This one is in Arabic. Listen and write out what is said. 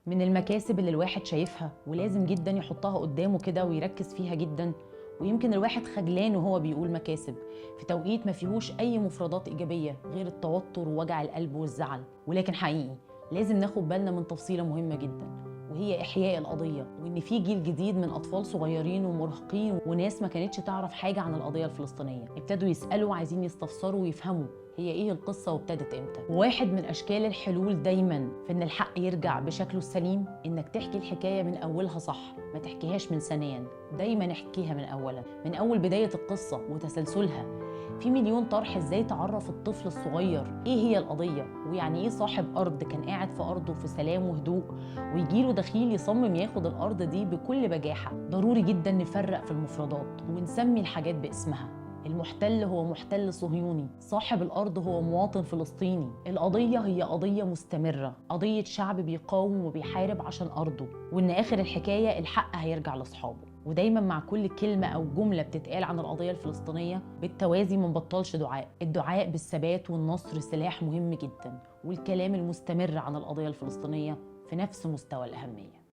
من المكاسب اللي الواحد شايفها ولازم جدا يحطها قدامه كده ويركز فيها جدا، ويمكن الواحد خجلان وهو بيقول مكاسب في توقيت ما فيهوش أي مفردات إيجابية غير التوتر ووجع القلب والزعل. ولكن حقيقي لازم ناخد بالنا من تفصيلة مهمة جدا، وهي إحياء القضية، وإن في جيل جديد من أطفال صغيرين ومراهقين وناس ما كانتش تعرف حاجة عن القضية الفلسطينية ابتدوا يسألوا، عايزين يستفسروا ويفهموا هي إيه القصة وابتدت إمتى. وواحد من أشكال الحلول دايما في إن الحق يرجع بشكله السليم إنك تحكي الحكاية من أولها صح، ما تحكيهاش من ثانيا، دايما احكيها من أولا، من أول بداية القصة وتسلسلها. في مليون طرح ازاي تعرف الطفل الصغير ايه هي القضية، ويعني ايه صاحب ارض كان قاعد في ارضه في سلام وهدوء ويجيله دخيل يصمم ياخد الارض دي بكل بجاحة. ضروري جدا نفرق في المفردات ونسمي الحاجات باسمها. المحتل هو محتل صهيوني، صاحب الارض هو مواطن فلسطيني. القضية هي قضية مستمرة، قضية شعب بيقاوم وبيحارب عشان ارضه، وان اخر الحكاية الحق هيرجع لاصحابه. ودايما مع كل كلمة أو جملة بتتقال عن القضية الفلسطينية بالتوازي ما نبطلش دعاء. الدعاء بالثبات والنصر سلاح مهم جدا، والكلام المستمر عن القضية الفلسطينية في نفس مستوى الأهمية.